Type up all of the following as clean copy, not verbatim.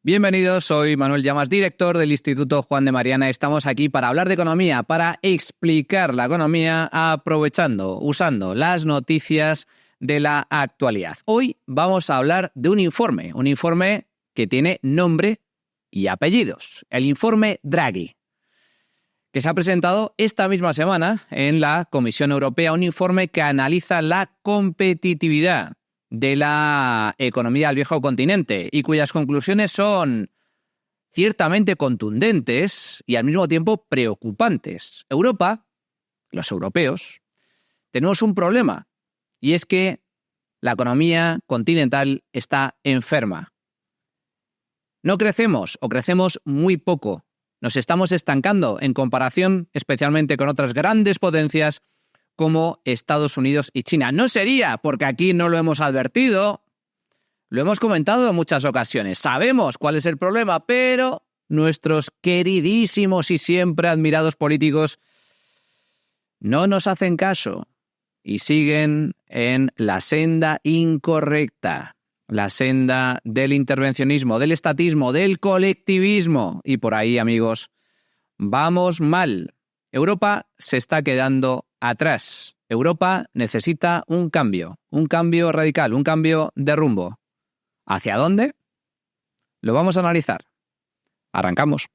Bienvenidos, soy Manuel Llamas, director del Instituto Juan de Mariana. Estamos aquí para hablar de economía, para explicar la economía usando las noticias de la actualidad. Hoy vamos a hablar de un informe que tiene nombre y apellidos, el informe Draghi, que se ha presentado esta misma semana en la Comisión Europea, un informe que analiza la competitividad de la economía del viejo continente y cuyas conclusiones son ciertamente contundentes y al mismo tiempo preocupantes. Europa, los europeos, tenemos un problema y es que la economía continental está enferma. No crecemos o crecemos muy poco. Nos estamos estancando en comparación especialmente con otras grandes potencias como Estados Unidos y China. No sería porque aquí no lo hemos advertido, lo hemos comentado en muchas ocasiones. Sabemos cuál es el problema, pero nuestros queridísimos y siempre admirados políticos no nos hacen caso y siguen en la senda incorrecta, la senda del intervencionismo, del estatismo, del colectivismo. Y por ahí, amigos, vamos mal. Europa se está quedando atrás. Europa necesita un cambio radical, un cambio de rumbo. ¿Hacia dónde? Lo vamos a analizar. Arrancamos.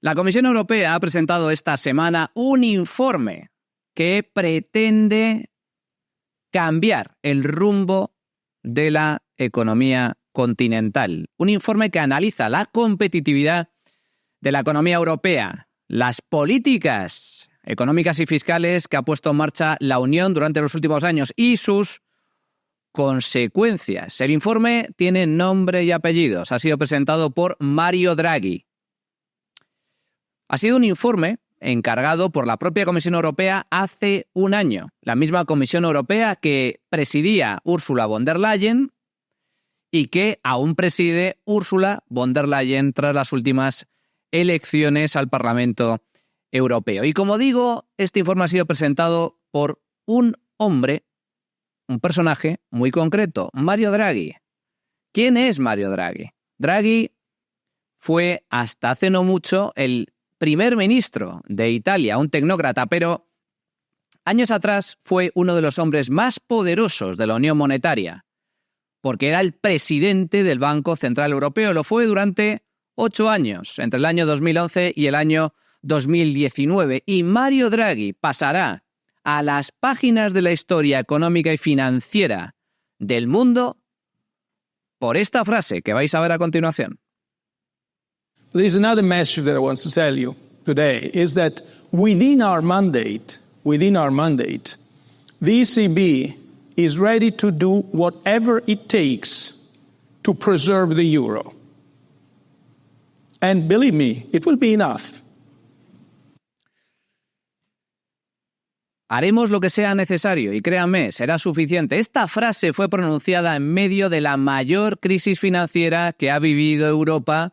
La Comisión Europea ha presentado esta semana un informe que pretende cambiar el rumbo de la economía continental. Un informe que analiza la competitividad de la economía europea, las políticas económicas y fiscales que ha puesto en marcha la Unión durante los últimos años y sus consecuencias. El informe tiene nombre y apellidos. Ha sido presentado por Mario Draghi. Ha sido un informe encargado por la propia Comisión Europea hace un año. La misma Comisión Europea que presidía Ursula von der Leyen y que aún preside Ursula von der Leyen tras las últimas elecciones al Parlamento Europeo. Y como digo, este informe ha sido presentado por un hombre, un personaje muy concreto, Mario Draghi. ¿Quién es Mario Draghi? Draghi fue hasta hace no mucho el primer ministro de Italia, un tecnócrata, pero años atrás fue uno de los hombres más poderosos de la Unión Monetaria, porque era el presidente del Banco Central Europeo. Lo fue durante 8 años, entre el año 2011 y el año 2019. Y Mario Draghi pasará a las páginas de la historia económica y financiera del mundo por esta frase que vais a ver a continuación. There is another message that I want to tell you today, is that within our mandate, the ECB is ready to do whatever it takes to preserve the euro. And believe me, it will be enough. Haremos lo que sea necesario y créanme, será suficiente. Esta frase fue pronunciada en medio de la mayor crisis financiera que ha vivido Europa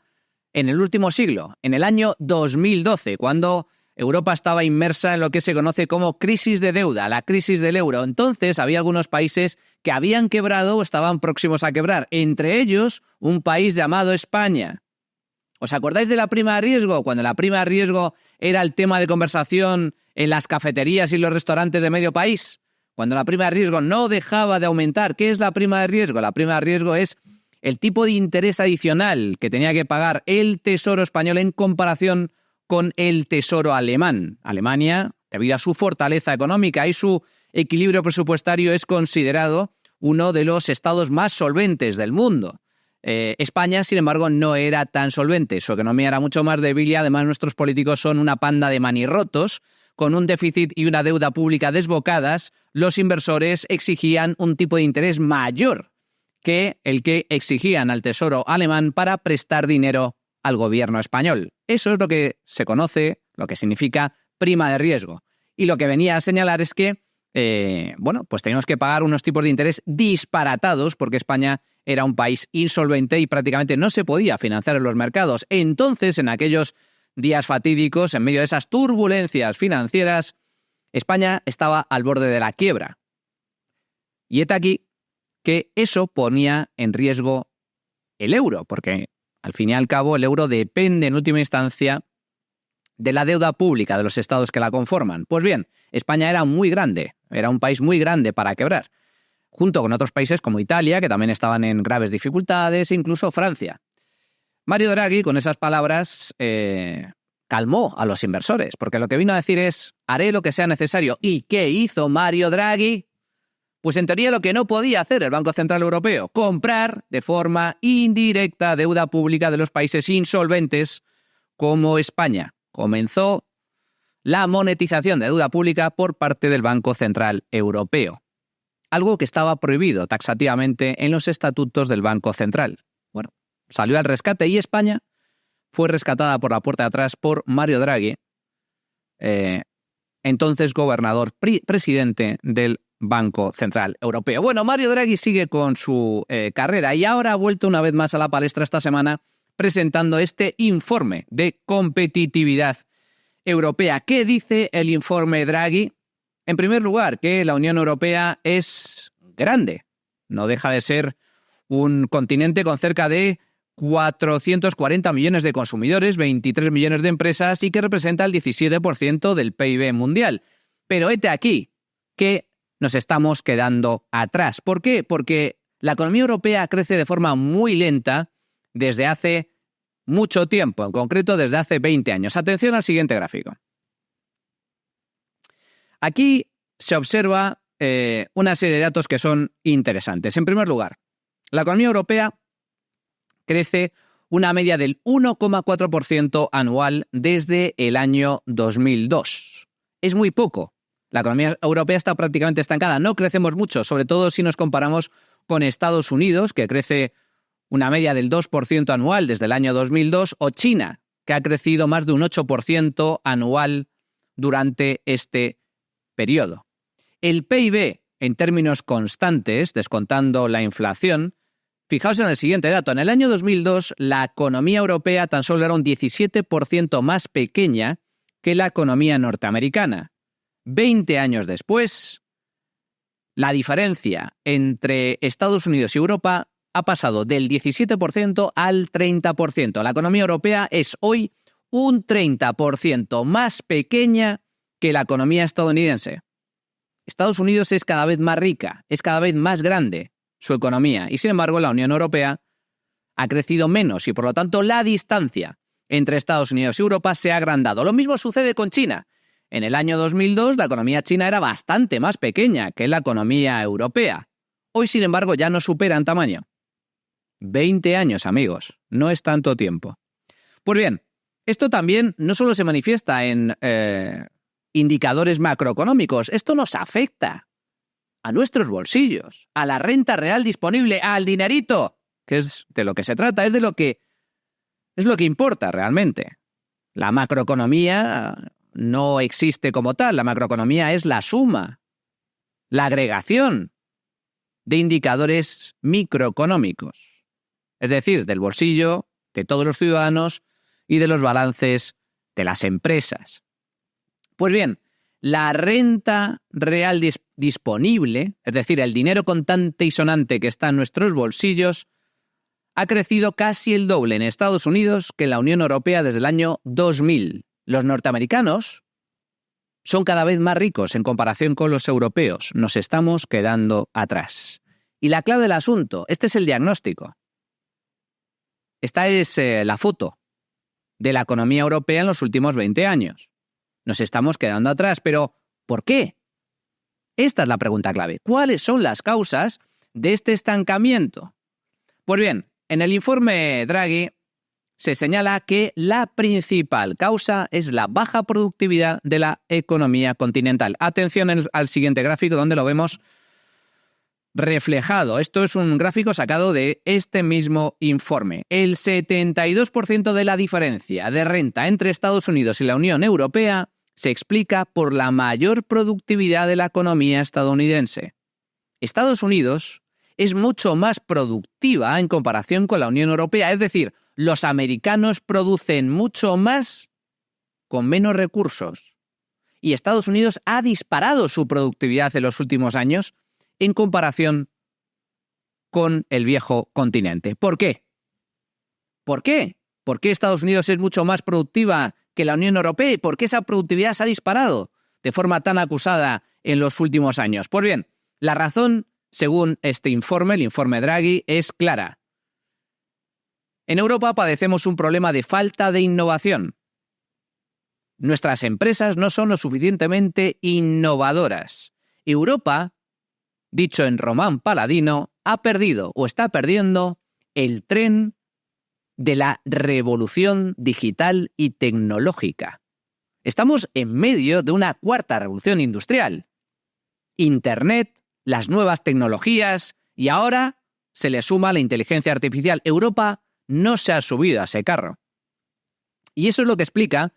en el último siglo, en el año 2012, cuando Europa estaba inmersa en lo que se conoce como crisis de deuda, la crisis del euro. Entonces había algunos países que habían quebrado o estaban próximos a quebrar, entre ellos un país llamado España. ¿Os acordáis de la prima de riesgo? Cuando la prima de riesgo era el tema de conversación en las cafeterías y los restaurantes de medio país. Cuando la prima de riesgo no dejaba de aumentar. ¿Qué es la prima de riesgo? La prima de riesgo es el tipo de interés adicional que tenía que pagar el Tesoro español en comparación con el Tesoro alemán. Alemania, debido a su fortaleza económica y su equilibrio presupuestario, es considerado uno de los estados más solventes del mundo. España, sin embargo, no era tan solvente. Su economía era mucho más débil y además nuestros políticos son una panda de manirrotos. Con un déficit y una deuda pública desbocadas, los inversores exigían un tipo de interés mayor que el que exigían al Tesoro alemán para prestar dinero al gobierno español. Eso es lo que se conoce, lo que significa prima de riesgo. Y lo que venía a señalar es que, pues teníamos que pagar unos tipos de interés disparatados porque España era un país insolvente y prácticamente no se podía financiar en los mercados. Entonces, en aquellos días fatídicos, en medio de esas turbulencias financieras, España estaba al borde de la quiebra. Y hete aquí que eso ponía en riesgo el euro, porque al fin y al cabo el euro depende en última instancia de la deuda pública de los estados que la conforman. Pues bien, España era muy grande, era un país muy grande para quebrar, junto con otros países como Italia, que también estaban en graves dificultades, e incluso Francia. Mario Draghi, con esas palabras, calmó a los inversores, porque lo que vino a decir es, haré lo que sea necesario. ¿Y qué hizo Mario Draghi? Pues en teoría lo que no podía hacer el Banco Central Europeo, comprar de forma indirecta deuda pública de los países insolventes como España. Comenzó la monetización de deuda pública por parte del Banco Central Europeo, algo que estaba prohibido taxativamente en los estatutos del Banco Central. Bueno, salió al rescate y España fue rescatada por la puerta de atrás por Mario Draghi, entonces gobernador presidente del Banco Central Europeo. Bueno, Mario Draghi sigue con su carrera y ahora ha vuelto una vez más a la palestra esta semana presentando este informe de competitividad europea. ¿Qué dice el informe Draghi? En primer lugar, que la Unión Europea es grande. No deja de ser un continente con cerca de 440 millones de consumidores, 23 millones de empresas y que representa el 17% del PIB mundial. Pero hete aquí que nos estamos quedando atrás. ¿Por qué? Porque la economía europea crece de forma muy lenta desde hace mucho tiempo, en concreto desde hace 20 años. Atención al siguiente gráfico. Aquí se observa una serie de datos que son interesantes. En primer lugar, la economía europea crece una media del 1,4% anual desde el año 2002. Es muy poco. La economía europea está prácticamente estancada. No crecemos mucho, sobre todo si nos comparamos con Estados Unidos, que crece una media del 2% anual desde el año 2002, o China, que ha crecido más de un 8% anual durante este periodo. El PIB, en términos constantes, descontando la inflación, fijaos en el siguiente dato. En el año 2002, la economía europea tan solo era un 17% más pequeña que la economía norteamericana. 20 años después, la diferencia entre Estados Unidos y Europa ha pasado del 17% al 30%. La economía europea es hoy un 30% más pequeña que la economía estadounidense. Estados Unidos es cada vez más rica, es cada vez más grande su economía y, sin embargo, la Unión Europea ha crecido menos y, por lo tanto, la distancia entre Estados Unidos y Europa se ha agrandado. Lo mismo sucede con China. En el año 2002, la economía china era bastante más pequeña que la economía europea. Hoy, sin embargo, ya nos supera en tamaño. 20 años, amigos. No es tanto tiempo. Pues bien, esto también no solo se manifiesta en indicadores macroeconómicos. Esto nos afecta a nuestros bolsillos, a la renta real disponible, al dinerito, que es de lo que se trata, es lo que importa realmente. La macroeconomía no existe como tal. La macroeconomía es la suma, la agregación de indicadores microeconómicos, es decir, del bolsillo de todos los ciudadanos y de los balances de las empresas. Pues bien, la renta real disponible, es decir, el dinero contante y sonante que está en nuestros bolsillos, ha crecido casi el doble en Estados Unidos que en la Unión Europea desde el año 2000. Los norteamericanos son cada vez más ricos en comparación con los europeos. Nos estamos quedando atrás. Y la clave del asunto, este es el diagnóstico. Esta es la foto de la economía europea en los últimos 20 años. Nos estamos quedando atrás, pero ¿por qué? Esta es la pregunta clave. ¿Cuáles son las causas de este estancamiento? Pues bien, en el informe Draghi se señala que la principal causa es la baja productividad de la economía continental. Atención al siguiente gráfico donde lo vemos reflejado. Esto es un gráfico sacado de este mismo informe. El 72% de la diferencia de renta entre Estados Unidos y la Unión Europea se explica por la mayor productividad de la economía estadounidense. Estados Unidos es mucho más productiva en comparación con la Unión Europea, es decir, los americanos producen mucho más con menos recursos. y Estados Unidos ha disparado su productividad en los últimos años en comparación con el viejo continente. ¿Por qué? ¿Por qué? ¿Por qué Estados Unidos es mucho más productiva que la Unión Europea y por qué esa productividad se ha disparado de forma tan acusada en los últimos años? Pues bien, la razón, según este informe, el informe Draghi, es clara. En Europa padecemos un problema de falta de innovación. Nuestras empresas no son lo suficientemente innovadoras. Europa, dicho en román paladino, ha perdido o está perdiendo el tren de la revolución digital y tecnológica. Estamos en medio de una cuarta revolución industrial. Internet, las nuevas tecnologías y ahora se le suma la inteligencia artificial. Europa no se ha subido a ese carro. Y eso es lo que explica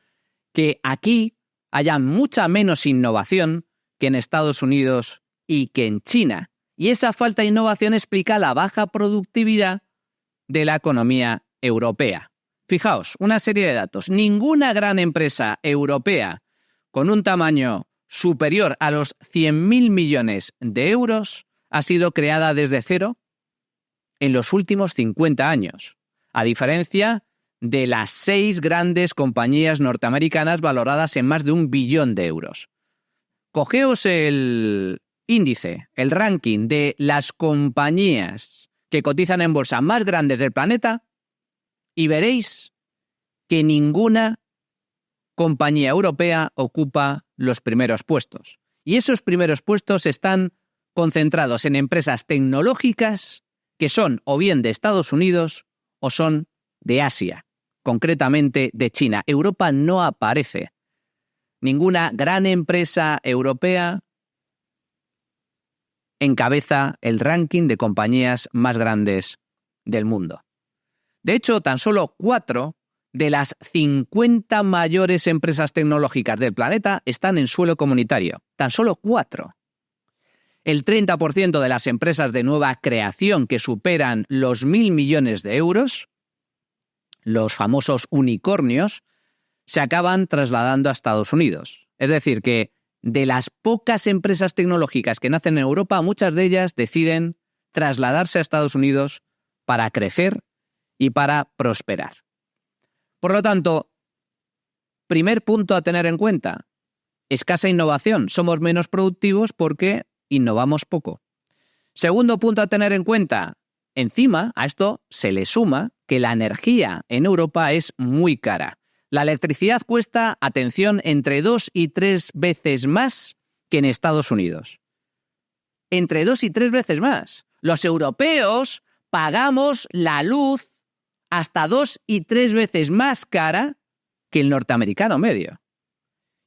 que aquí haya mucha menos innovación que en Estados Unidos y que en China. Y esa falta de innovación explica la baja productividad de la economía europea. Fijaos, una serie de datos. Ninguna gran empresa europea con un tamaño superior a los 100.000 millones de euros ha sido creada desde cero en los últimos 50 años, a diferencia de las 6 grandes compañías norteamericanas valoradas en más de 1 billón de euros. Cogeos el índice, el ranking de las compañías que cotizan en bolsa más grandes del planeta y veréis que ninguna compañía europea ocupa los primeros puestos. Y esos primeros puestos están concentrados en empresas tecnológicas que son o bien de Estados Unidos o son de Asia, concretamente de China. Europa no aparece. Ninguna gran empresa europea encabeza el ranking de compañías más grandes del mundo. De hecho, tan solo 4 de las 50 mayores empresas tecnológicas del planeta están en suelo comunitario. Tan solo 4. El 30% de las empresas de nueva creación que superan los 1.000 millones de euros, los famosos unicornios, se acaban trasladando a Estados Unidos. Es decir, que de las pocas empresas tecnológicas que nacen en Europa, muchas de ellas deciden trasladarse a Estados Unidos para crecer y para prosperar. Por lo tanto, primer punto a tener en cuenta, escasa innovación. Somos menos productivos porque innovamos poco. Segundo punto a tener en cuenta, encima a esto se le suma que la energía en Europa es muy cara. La electricidad cuesta, atención, entre 2 y 3 veces más que en Estados Unidos. Entre 2 y 3 veces más. Los europeos pagamos la luz hasta 2 y 3 veces más cara que el norteamericano medio.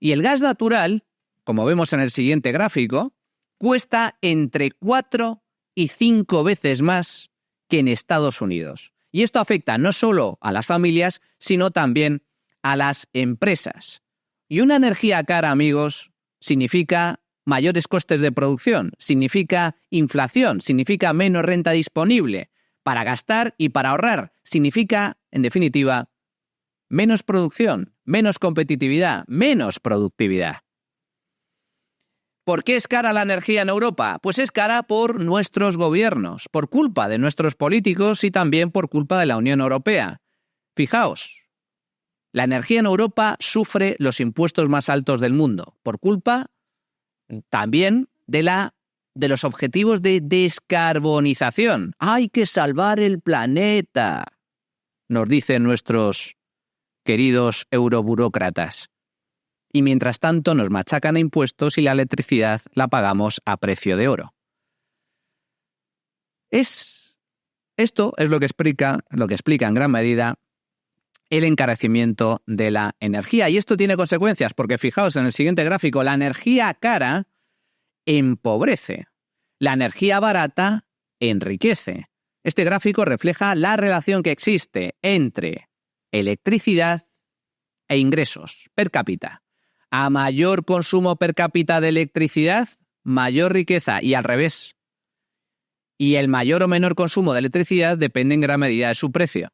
Y el gas natural, como vemos en el siguiente gráfico, cuesta entre 4 y 5 veces más que en Estados Unidos. Y esto afecta no solo a las familias, sino también a las empresas. Y una energía cara, amigos, significa mayores costes de producción, significa inflación, significa menos renta disponible para gastar y para ahorrar. Significa, en definitiva, menos producción, menos competitividad, menos productividad. ¿Por qué es cara la energía en Europa? Pues es cara por nuestros gobiernos, por culpa de nuestros políticos y también por culpa de la Unión Europea. Fijaos, la energía en Europa sufre los impuestos más altos del mundo, por culpa también de los objetivos de descarbonización. Hay que salvar el planeta, nos dicen nuestros queridos euroburócratas. Y mientras tanto nos machacan a impuestos y la electricidad la pagamos a precio de oro. Esto es lo que explica en gran medida el encarecimiento de la energía. Y esto tiene consecuencias, porque fijaos en el siguiente gráfico, la energía cara empobrece, la energía barata enriquece. Este gráfico refleja la relación que existe entre electricidad e ingresos per cápita. A mayor consumo per cápita de electricidad, mayor riqueza, y al revés. Y el mayor o menor consumo de electricidad depende en gran medida de su precio.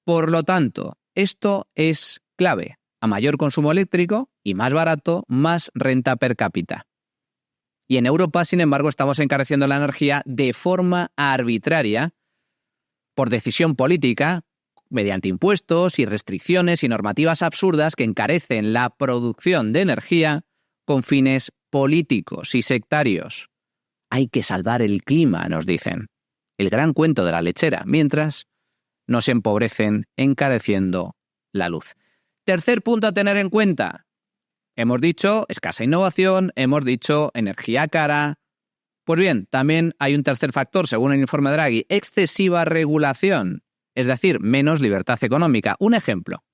Por lo tanto, esto es clave. A mayor consumo eléctrico, y más barato, más renta per cápita. Y en Europa, sin embargo, estamos encareciendo la energía de forma arbitraria, por decisión política, mediante impuestos y restricciones y normativas absurdas que encarecen la producción de energía con fines políticos y sectarios. Hay que salvar el clima, nos dicen. El gran cuento de la lechera, mientras nos empobrecen encareciendo la luz. Tercer punto a tener en cuenta. Hemos dicho escasa innovación, hemos dicho energía cara. Pues bien, también hay un tercer factor, según el informe Draghi, excesiva regulación, es decir, menos libertad económica. Un ejemplo.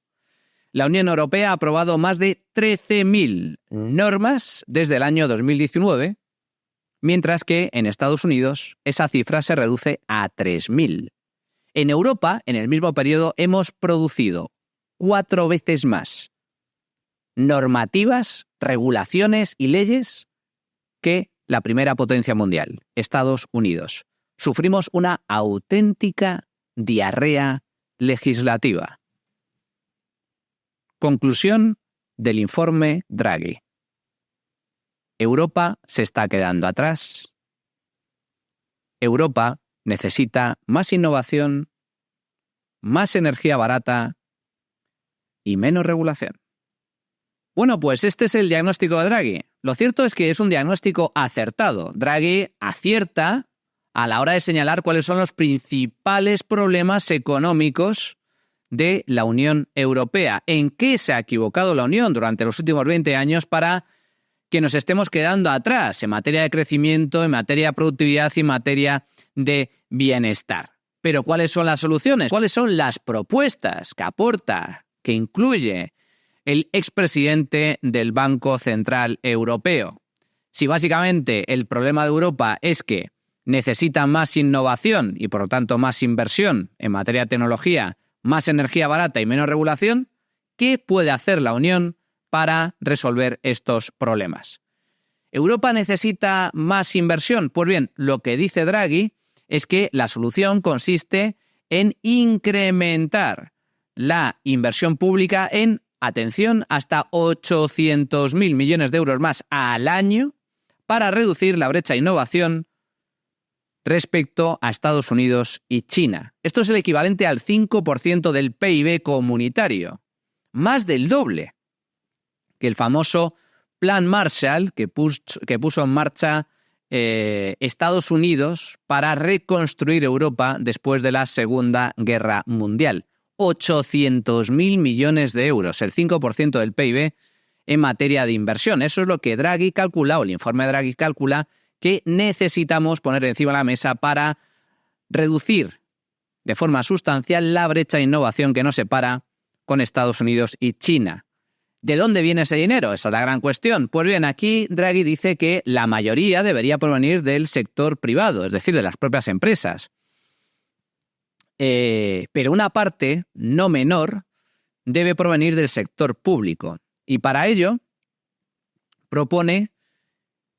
La Unión Europea ha aprobado más de 13.000 normas desde el año 2019, mientras que en Estados Unidos esa cifra se reduce a 3.000. En Europa, en el mismo periodo, hemos producido 4 veces más normativas, regulaciones y leyes que la primera potencia mundial, Estados Unidos. Sufrimos una auténtica diarrea legislativa. Conclusión del informe Draghi. Europa se está quedando atrás. Europa necesita más innovación, más energía barata y menos regulación. Bueno, pues este es el diagnóstico de Draghi. Lo cierto es que es un diagnóstico acertado. Draghi acierta a la hora de señalar cuáles son los principales problemas económicos de la Unión Europea. ¿En qué se ha equivocado la Unión durante los últimos 20 años para que nos estemos quedando atrás en materia de crecimiento, en materia de productividad y en materia de bienestar? Pero ¿cuáles son las soluciones? ¿Cuáles son las propuestas que aporta, que incluye el expresidente del Banco Central Europeo? Si básicamente el problema de Europa es que necesita más innovación y por lo tanto más inversión en materia de tecnología, más energía barata y menos regulación, ¿qué puede hacer la Unión para resolver estos problemas? ¿Europa necesita más inversión? Pues bien, lo que dice Draghi es que la solución consiste en incrementar la inversión pública en, atención, hasta 800.000 millones de euros más al año para reducir la brecha de innovación respecto a Estados Unidos y China. Esto es el equivalente al 5% del PIB comunitario, más del doble que el famoso Plan Marshall que puso en marcha Estados Unidos para reconstruir Europa después de la Segunda Guerra Mundial. 800.000 millones de euros, el 5% del PIB en materia de inversión. Eso es lo que Draghi calcula, o el informe de Draghi calcula, que necesitamos poner encima de la mesa para reducir de forma sustancial la brecha de innovación que nos separa con Estados Unidos y China. ¿De dónde viene ese dinero? Esa es la gran cuestión. Pues bien, aquí Draghi dice que la mayoría debería provenir del sector privado, es decir, de las propias empresas. Pero una parte, no menor, debe provenir del sector público. Y para ello propone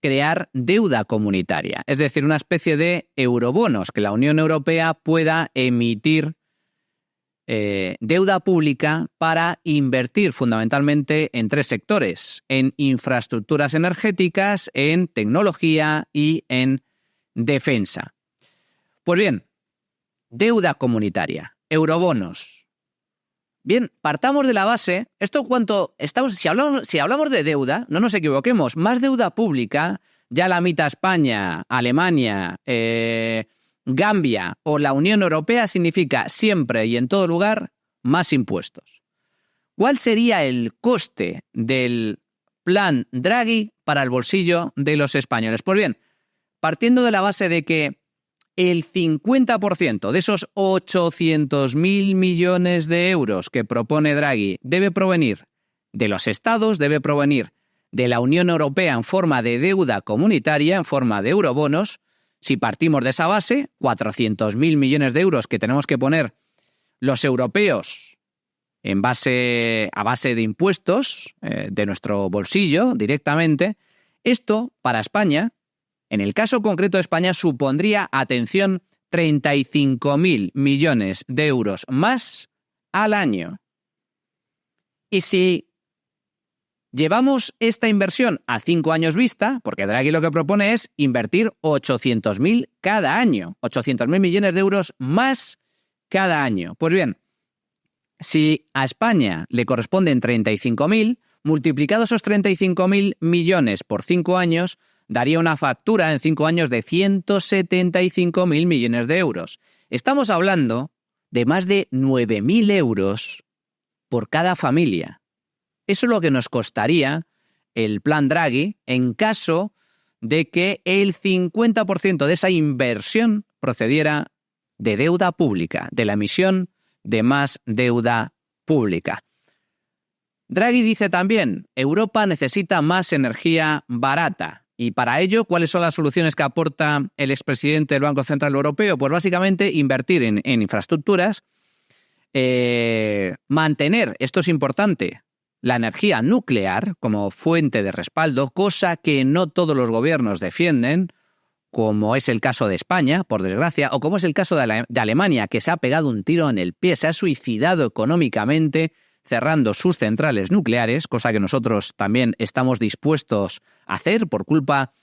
crear deuda comunitaria, es decir, una especie de eurobonos, que la Unión Europea pueda emitir deuda pública para invertir fundamentalmente en 3 sectores: en infraestructuras energéticas, en tecnología y en defensa. Pues bien, deuda comunitaria, eurobonos. Bien, partamos de la base, si hablamos de deuda, no nos equivoquemos, más deuda pública, ya la mitad España, Alemania, Gambia o la Unión Europea, significa siempre y en todo lugar más impuestos. ¿Cuál sería el coste del plan Draghi para el bolsillo de los españoles? Pues bien, partiendo de la base de que el 50% de esos 800.000 millones de euros que propone Draghi debe provenir de los estados, debe provenir de la Unión Europea en forma de deuda comunitaria, en forma de eurobonos. Si partimos de esa base, 400.000 millones de euros que tenemos que poner los europeos a base de impuestos de nuestro bolsillo directamente, esto para España, en el caso concreto de España, supondría, atención, 35.000 millones de euros más al año. Y si Llevamos esta inversión a 5 años vista, porque Draghi lo que propone es invertir 800.000 cada año, 800.000 millones de euros más cada año. Pues bien, si a España le corresponden 35.000, multiplicado esos 35.000 millones por 5 años, daría una factura en 5 años de 175.000 millones de euros. Estamos hablando de más de 9.000 euros por cada familia. Eso es lo que nos costaría el plan Draghi en caso de que el 50% de esa inversión procediera de deuda pública, de la emisión de más deuda pública. Draghi dice también, Europa necesita más energía barata. Y para ello, ¿cuáles son las soluciones que aporta el expresidente del Banco Central Europeo? Pues básicamente invertir en infraestructuras, mantener, esto es importante, la energía nuclear como fuente de respaldo, cosa que no todos los gobiernos defienden, como es el caso de España, por desgracia, o como es el caso de Alemania, que se ha pegado un tiro en el pie, se ha suicidado económicamente cerrando sus centrales nucleares, cosa que nosotros también estamos dispuestos a hacer por culpa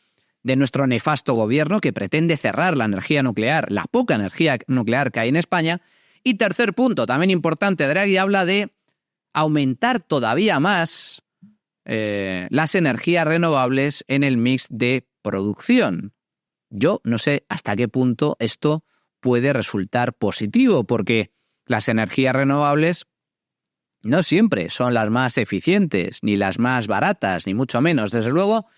de nuestro nefasto gobierno que pretende cerrar la energía nuclear, la poca energía nuclear que hay en España. Y tercer punto, también importante, Draghi habla de aumentar todavía más las energías renovables en el mix de producción. Yo no sé hasta qué punto esto puede resultar positivo, porque las energías renovables no siempre son las más eficientes, ni las más baratas, ni mucho menos. Desde luego,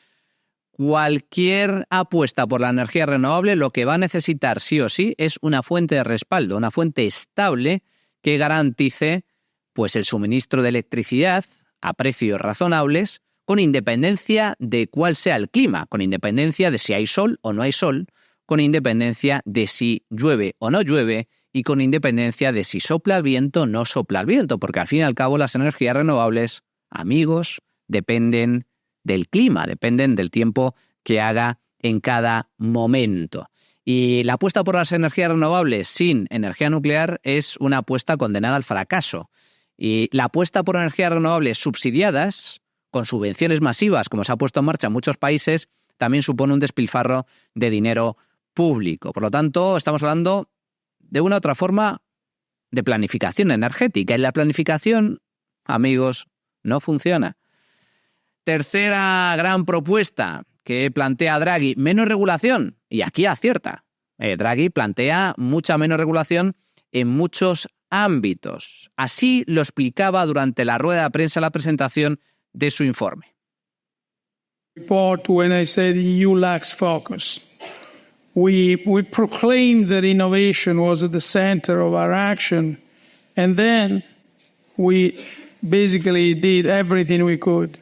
cualquier apuesta por la energía renovable lo que va a necesitar sí o sí es una fuente de respaldo, una fuente estable que garantice pues el suministro de electricidad a precios razonables, con independencia de cuál sea el clima, con independencia de si hay sol o no hay sol, con independencia de si llueve o no llueve y con independencia de si sopla el viento o no sopla el viento, porque al fin y al cabo las energías renovables, amigos, dependen del clima, dependen del tiempo que haga en cada momento. Y la apuesta por las energías renovables sin energía nuclear es una apuesta condenada al fracaso. Y la apuesta por energías renovables subsidiadas, con subvenciones masivas, como se ha puesto en marcha en muchos países, también supone un despilfarro de dinero público. Por lo tanto, estamos hablando de una otra forma de planificación energética. Y la planificación, amigos, no funciona. Tercera gran propuesta que plantea Draghi, menos regulación. Y aquí acierta. Draghi plantea mucha menos regulación en muchos ámbitos. Así lo explicaba durante la rueda de prensa, la presentación de su informe. Report when I said EU lacks focus. We proclaimed that innovation was at the center of our action, and then we basically did everything we could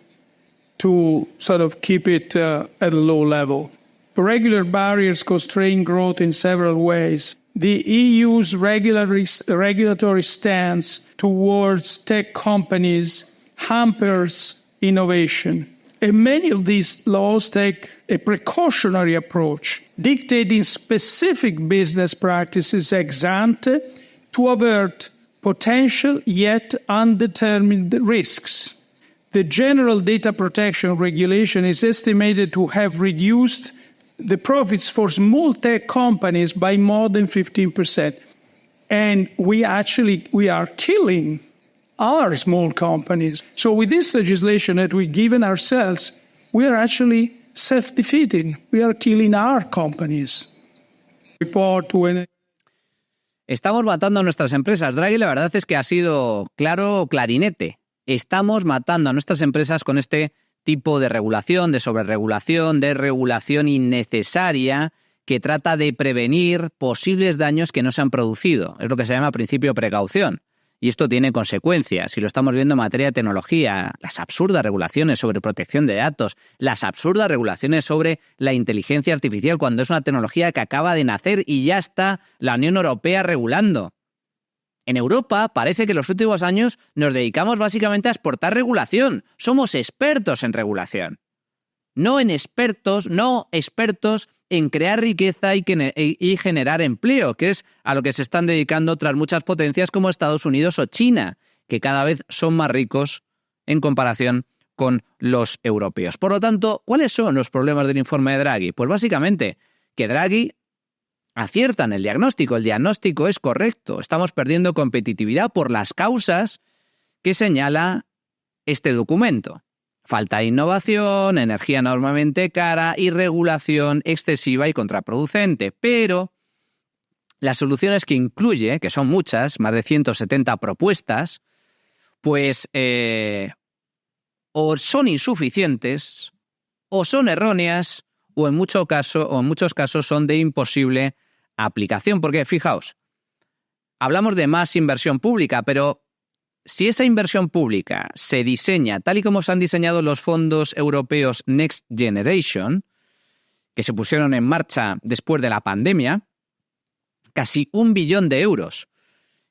to sort of keep it at a low level. Regular barriers constrain growth in several ways. The EU's regulatory stance towards tech companies hampers innovation. And many of these laws take a precautionary approach, dictating specific business practices ex ante to avert potential yet undetermined risks. The General Data Protection Regulation is estimated to have reduced the profits for small tech companies by more than 15%. And we are killing our small companies. So with this legislation that we've given ourselves, we are actually self-defeating. We are killing our companies. Estamos matando a nuestras empresas. Draghi, la verdad es que ha sido clarinete. Estamos matando a nuestras empresas con este tipo de regulación, de sobreregulación, de regulación innecesaria que trata de prevenir posibles daños que no se han producido. Es lo que se llama principio de precaución. Y esto tiene consecuencias, y lo estamos viendo en materia de tecnología, las absurdas regulaciones sobre protección de datos, las absurdas regulaciones sobre la inteligencia artificial, cuando es una tecnología que acaba de nacer y ya está la Unión Europea regulando. En Europa parece que en los últimos años nos dedicamos básicamente a exportar regulación. Somos expertos en regulación. No expertos en crear riqueza y generar empleo, que es a lo que se están dedicando otras muchas potencias como Estados Unidos o China, que cada vez son más ricos en comparación con los europeos. Por lo tanto, ¿cuáles son los problemas del informe de Draghi? Pues básicamente que Draghi acierta en el diagnóstico es correcto, estamos perdiendo competitividad por las causas que señala este documento. Falta de innovación, energía enormemente cara y regulación excesiva y contraproducente. Pero las soluciones que incluye, que son muchas, más de 170 propuestas, pues o son insuficientes, o son erróneas, o en muchos casos son de imposible aplicación. Porque, fijaos, hablamos de más inversión pública, pero si esa inversión pública se diseña tal y como se han diseñado los fondos europeos Next Generation, que se pusieron en marcha después de la pandemia, casi 1 billón de euros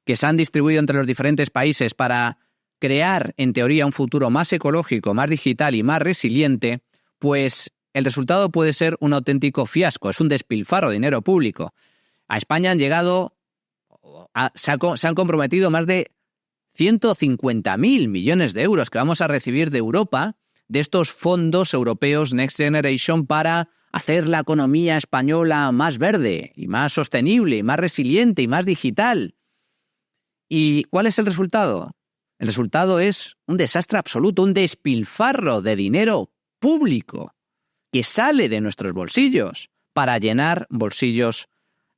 que se han distribuido entre los diferentes países para crear, en teoría, un futuro más ecológico, más digital y más resiliente, pues el resultado puede ser un auténtico fiasco, es un despilfarro de dinero público. A España han llegado, se han comprometido más de 150.000 millones de euros que vamos a recibir de Europa, de estos fondos europeos Next Generation, para hacer la economía española más verde y más sostenible y más resiliente y más digital. ¿Y cuál es el resultado? El resultado es un desastre absoluto, un despilfarro de dinero público que sale de nuestros bolsillos para llenar bolsillos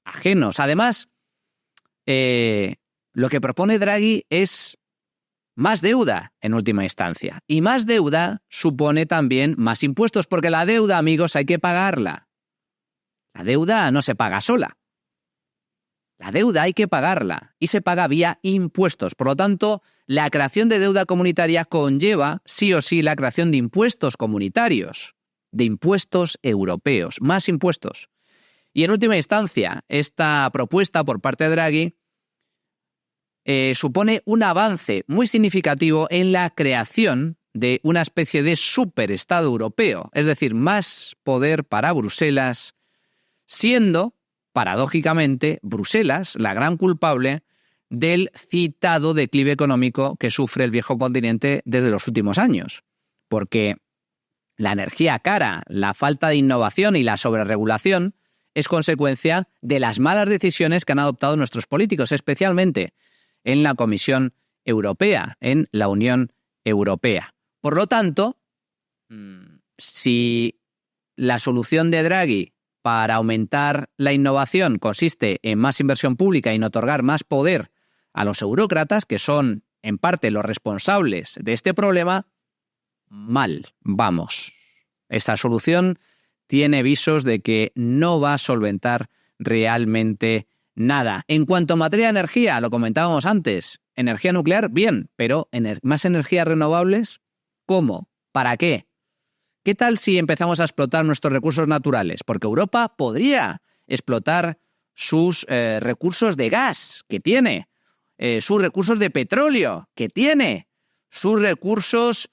ajenos. Además, lo que propone Draghi es más deuda en última instancia. Y más deuda supone también más impuestos, porque la deuda, amigos, hay que pagarla. La deuda no se paga sola. La deuda hay que pagarla y se paga vía impuestos. Por lo tanto, la creación de deuda comunitaria conlleva sí o sí la creación de impuestos comunitarios, de impuestos europeos, más impuestos. Y en última instancia, esta propuesta por parte de Draghi supone un avance muy significativo en la creación de una especie de superestado europeo, es decir, más poder para Bruselas, siendo, paradójicamente, Bruselas la gran culpable del citado declive económico que sufre el viejo continente desde los últimos años. Porque la energía cara, la falta de innovación y la sobreregulación es consecuencia de las malas decisiones que han adoptado nuestros políticos, especialmente en la Comisión Europea, en la Unión Europea. Por lo tanto, si la solución de Draghi para aumentar la innovación consiste en más inversión pública y en otorgar más poder a los eurócratas, que son en parte los responsables de este problema, mal vamos. Esta solución tiene visos de que no va a solventar realmente nada. En cuanto a materia de energía, lo comentábamos antes, energía nuclear, bien, pero más energías renovables, ¿cómo? ¿Para qué? ¿Qué tal si empezamos a explotar nuestros recursos naturales? Porque Europa podría explotar sus recursos de gas que tiene, sus recursos de petróleo que tiene, sus recursos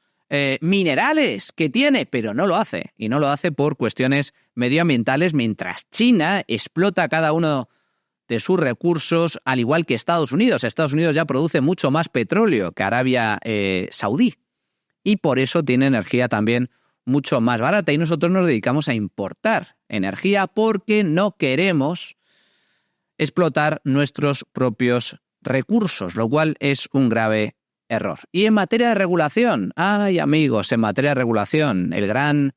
minerales que tiene, pero no lo hace. Y no lo hace por cuestiones medioambientales, mientras China explota cada uno de sus recursos, al igual que Estados Unidos. Estados Unidos ya produce mucho más petróleo que Arabia Saudí y por eso tiene energía también mucho más barata y nosotros nos dedicamos a importar energía porque no queremos explotar nuestros propios recursos, lo cual es un grave error. Y en materia de regulación, ay amigos, en materia de regulación, el gran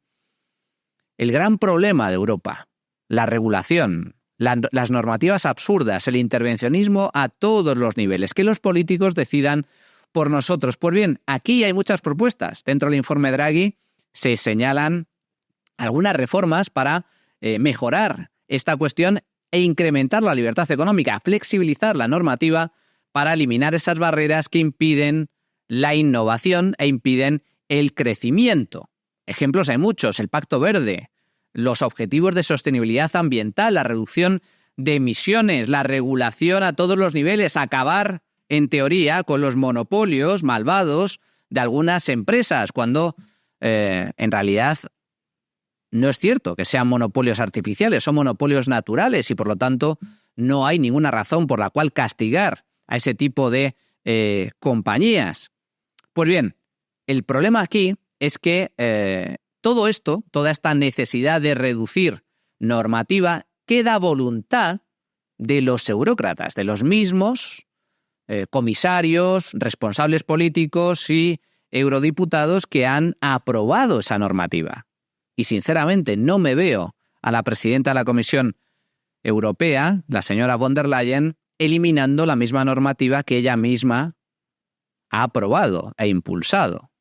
problema de Europa, la regulación, las normativas absurdas, el intervencionismo a todos los niveles, que los políticos decidan por nosotros. Pues bien, aquí hay muchas propuestas. Dentro del informe Draghi se señalan algunas reformas para mejorar esta cuestión e incrementar la libertad económica, flexibilizar la normativa para eliminar esas barreras que impiden la innovación e impiden el crecimiento. Ejemplos hay muchos: el Pacto Verde, los objetivos de sostenibilidad ambiental, la reducción de emisiones, la regulación a todos los niveles, acabar, en teoría, con los monopolios malvados de algunas empresas, cuando en realidad no es cierto que sean monopolios artificiales, son monopolios naturales y por lo tanto no hay ninguna razón por la cual castigar a ese tipo de compañías. Pues bien, el problema aquí es que todo esto, toda esta necesidad de reducir normativa, queda a voluntad de los eurócratas, de los mismos comisarios, responsables políticos y eurodiputados que han aprobado esa normativa. Y sinceramente no me veo a la presidenta de la Comisión Europea, la señora von der Leyen, eliminando la misma normativa que ella misma ha aprobado e impulsado.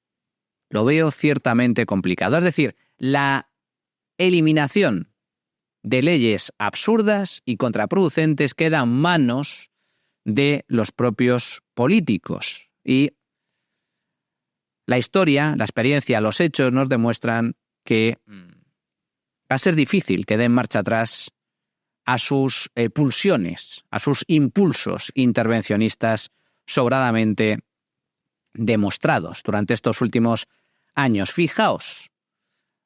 Lo veo ciertamente complicado. Es decir, la eliminación de leyes absurdas y contraproducentes queda en manos de los propios políticos. Y la historia, la experiencia, los hechos nos demuestran que va a ser difícil que den marcha atrás a sus pulsiones, a sus impulsos intervencionistas sobradamente demostrados durante estos últimos años. Fijaos,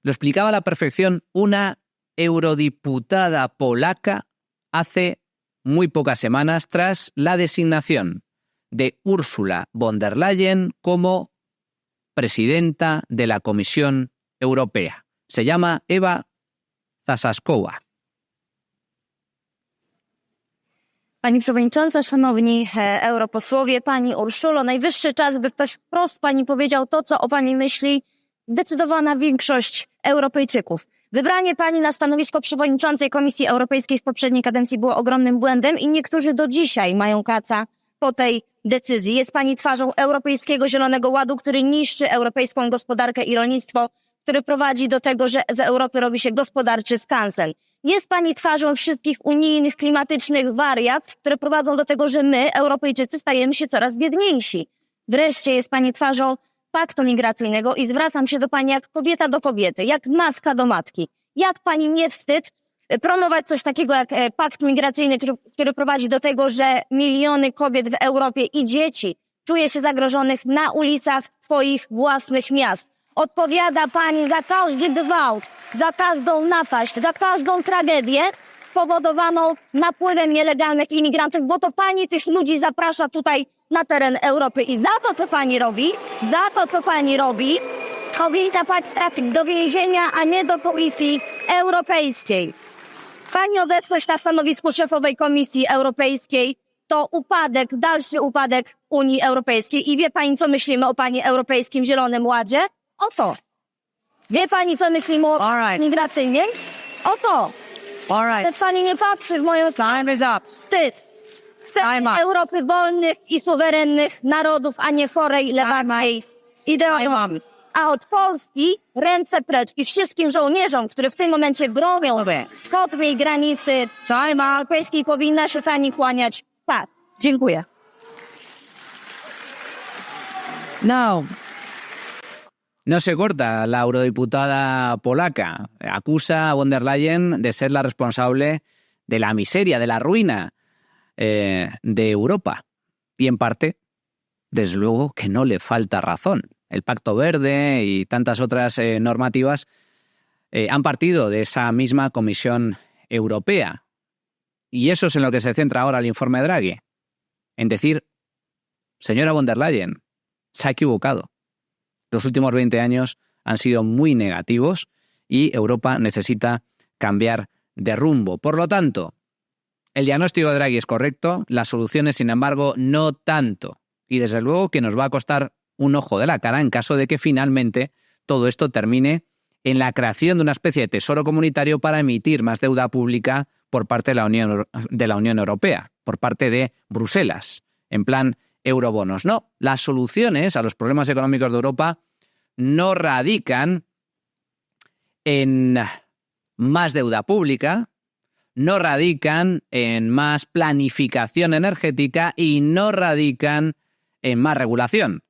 lo explicaba a la perfección una eurodiputada polaca hace muy pocas semanas tras la designación de Ursula von der Leyen como presidenta de la Comisión Europea. Se llama Ewa Zasaszkowa. Pani Przewodnicząca, Szanowni Europosłowie, Pani Urszulo, najwyższy czas, by ktoś wprost Pani powiedział to, co o Pani myśli zdecydowana większość Europejczyków. Wybranie Pani na stanowisko przewodniczącej Komisji Europejskiej w poprzedniej kadencji było ogromnym błędem i niektórzy do dzisiaj mają kaca po tej decyzji. Jest Pani twarzą Europejskiego Zielonego Ładu, który niszczy europejską gospodarkę i rolnictwo, który prowadzi do tego, że z Europy robi się gospodarczy skansen. Jest Pani twarzą wszystkich unijnych, klimatycznych wariat, które prowadzą do tego, że my, Europejczycy, stajemy się coraz biedniejsi. Wreszcie jest Pani twarzą paktu migracyjnego i zwracam się do Pani jak kobieta do kobiety, jak matka do matki. Jak Pani nie wstyd promować coś takiego jak pakt migracyjny, który prowadzi do tego, że miliony kobiet w Europie i dzieci czuje się zagrożonych na ulicach swoich własnych miast. Odpowiada Pani za każdy gwałt, za każdą napaść, za każdą tragedię spowodowaną napływem nielegalnych imigrantów, bo to Pani tych ludzi zaprasza tutaj na teren Europy i za to, co Pani robi, powinna Pani trafić do więzienia, a nie do Komisji Europejskiej. Pani obecność na stanowisku szefowej Komisji Europejskiej to upadek, dalszy upadek Unii Europejskiej. I wie Pani, co myślimy o Pani Europejskim Zielonym Ładzie? O to. Wie Pani, co myślimy o migracyjnym? O to. Te Pani nie patrzy w moją stronę. Wstyd. Chcemy Europy wolnych i suwerennych narodów, a nie chorej, lewackiej ideologii. A od Polski ręce precz i wszystkim żołnierzom, którzy w tym momencie bronią wschodniej granicy europejskiej, powinna się Pani kłaniać w pas. Dziękuję. No se corta la eurodiputada polaca. Acusa a von der Leyen de ser la responsable de la miseria, de la ruina de Europa. Y en parte, desde luego, que no le falta razón. El Pacto Verde y tantas otras normativas han partido de esa misma Comisión Europea. Y eso es en lo que se centra ahora el informe Draghi. En decir, señora von der Leyen, se ha equivocado. Los últimos 20 años han sido muy negativos y Europa necesita cambiar de rumbo. Por lo tanto, el diagnóstico de Draghi es correcto, las soluciones, sin embargo, no tanto. Y desde luego que nos va a costar un ojo de la cara en caso de que finalmente todo esto termine en la creación de una especie de tesoro comunitario para emitir más deuda pública por parte de la Unión Europea, por parte de Bruselas, en plan eurobonos. No, las soluciones a los problemas económicos de Europa no radican en más deuda pública, no radican en más planificación energética y no radican en más regulación.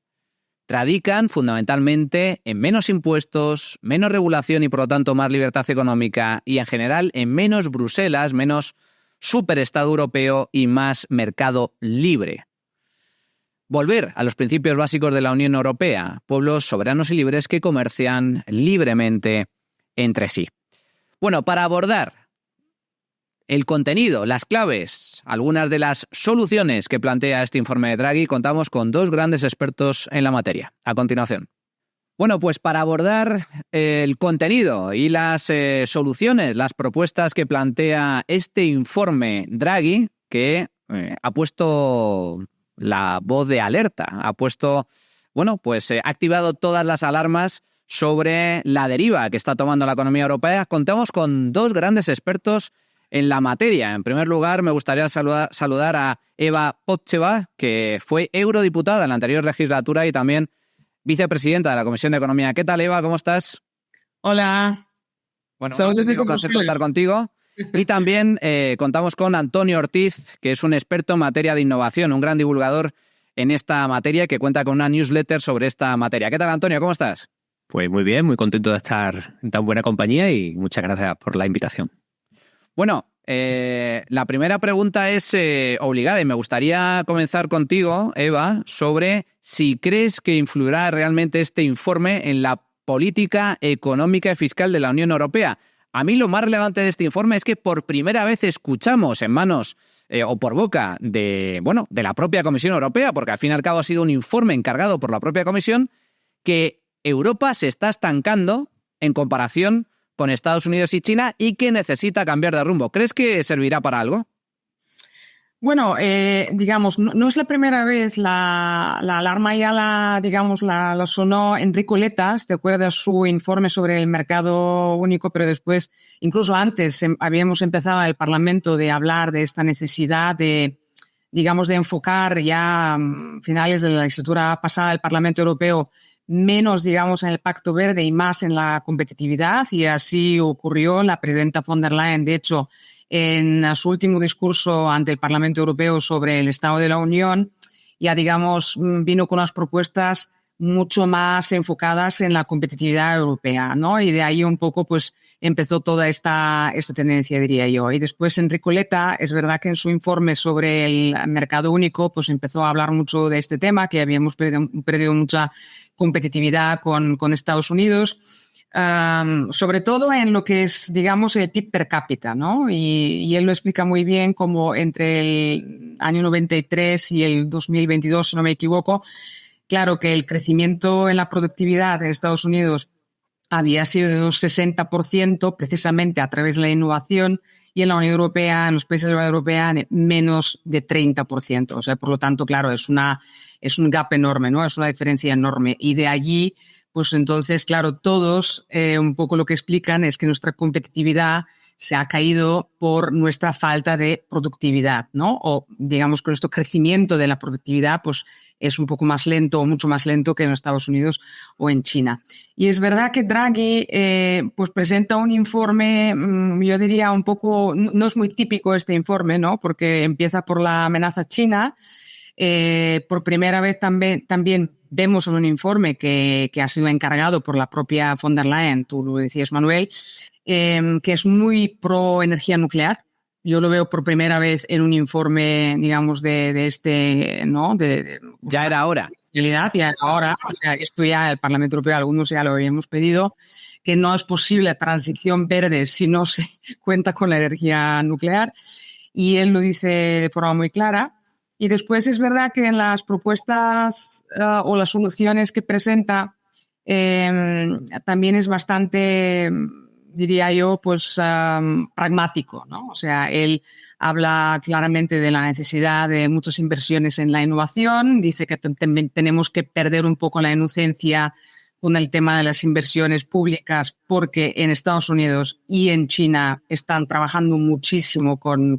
Radican fundamentalmente en menos impuestos, menos regulación y por lo tanto más libertad económica y en general en menos Bruselas, menos superestado europeo y más mercado libre. Volver a los principios básicos de la Unión Europea, pueblos soberanos y libres que comercian libremente entre sí. Bueno, para abordar el contenido, las claves, algunas de las soluciones que plantea este informe de Draghi, contamos con dos grandes expertos en la materia. A continuación. Bueno, pues para abordar el contenido y las soluciones, las propuestas que plantea este informe Draghi, que ha puesto la voz de alerta, ha puesto, ha activado todas las alarmas sobre la deriva que está tomando la economía europea. Contamos con dos grandes expertos en la materia. En primer lugar, me gustaría saludar a Eva Podseva, que fue eurodiputada en la anterior legislatura y también vicepresidenta de la Comisión de Economía. ¿Qué tal, Eva? ¿Cómo estás? Hola. Bueno, un placer contar contigo. Y también contamos con Antonio Ortiz, que es un experto en materia de innovación, un gran divulgador en esta materia que cuenta con una newsletter sobre esta materia. ¿Qué tal, Antonio? ¿Cómo estás? Pues muy bien, muy contento de estar en tan buena compañía y muchas gracias por la invitación. Bueno, la primera pregunta es obligada y me gustaría comenzar contigo, Eva, sobre si crees que influirá realmente este informe en la política económica y fiscal de la Unión Europea. A mí lo más relevante de este informe es que por primera vez escuchamos en manos o por boca de la propia Comisión Europea, porque al fin y al cabo ha sido un informe encargado por la propia Comisión, que Europa se está estancando en comparación con Estados Unidos y China y que necesita cambiar de rumbo. ¿Crees que servirá para algo? Bueno, digamos, no es la primera vez, la alarma ya la sonó Enrico Letta, ¿te acuerdas su informe sobre el mercado único? Pero después, incluso antes, habíamos empezado en el Parlamento de hablar de esta necesidad de enfocar ya finales de la legislatura pasada del Parlamento Europeo menos, digamos, en el Pacto Verde y más en la competitividad, y así ocurrió. La presidenta von der Leyen, de hecho, en su último discurso ante el Parlamento Europeo sobre el Estado de la Unión, ya vino con unas propuestas mucho más enfocadas en la competitividad europea, ¿no? Y de ahí un poco pues empezó toda esta tendencia, diría yo. Y después Enrico Letta, es verdad que en su informe sobre el mercado único pues empezó a hablar mucho de este tema, que habíamos perdido mucha competitividad con Estados Unidos. Sobre todo en lo que es, digamos, el PIB per cápita, ¿no? Y él lo explica muy bien, como entre el año 93 y el 2022, si no me equivoco, claro que el crecimiento en la productividad en Estados Unidos había sido de un 60% precisamente a través de la innovación, y en la Unión Europea, en los países de la Unión Europea, menos de 30%. O sea, por lo tanto, claro, es un gap enorme, ¿no? Es una diferencia enorme. Y de allí, pues entonces, claro, todos un poco lo que explican es que nuestra competitividad se ha caído por nuestra falta de productividad, ¿no? O digamos que nuestro crecimiento de la productividad pues es un poco más lento o mucho más lento que en Estados Unidos o en China. Y es verdad que Draghi pues presenta un informe, yo diría un poco, no es muy típico este informe, ¿no? Porque empieza por la amenaza china. Por primera vez también vemos en un informe que ha sido encargado por la propia von der Leyen, tú lo decías, Manuel, que es muy pro energía nuclear. Yo lo veo por primera vez en un informe, digamos, de este, ¿no? Ya era hora. Ya era hora. O sea, esto ya el Parlamento Europeo, algunos ya lo habíamos pedido, que no es posible transición verde si no se cuenta con la energía nuclear. Y él lo dice de forma muy clara. Y después es verdad que en las propuestas o las soluciones que presenta también es bastante, diría yo, pues pragmático, ¿no? O sea, él habla claramente de la necesidad de muchas inversiones en la innovación, dice que también tenemos que perder un poco la inocencia con el tema de las inversiones públicas, porque en Estados Unidos y en China están trabajando muchísimo con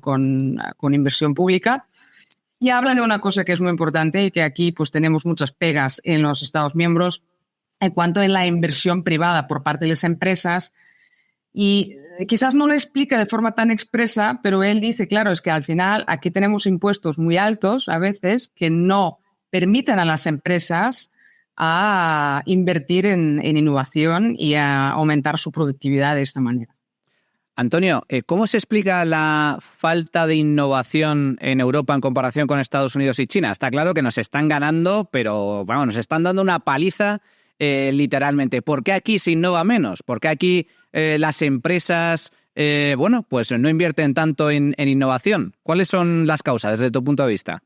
inversión pública. Y habla de una cosa que es muy importante y que aquí pues tenemos muchas pegas en los Estados miembros en cuanto a la inversión privada por parte de las empresas. Y quizás no lo explica de forma tan expresa, pero él dice, claro, es que al final aquí tenemos impuestos muy altos a veces que no permiten a las empresas a invertir en innovación y a aumentar su productividad de esta manera. Antonio, ¿cómo se explica la falta de innovación en Europa en comparación con Estados Unidos y China? Está claro que nos están ganando, pero bueno, nos están dando una paliza literalmente. ¿Por qué aquí se innova menos? ¿Por qué aquí las empresas pues no invierten tanto en innovación? ¿Cuáles son las causas desde tu punto de vista?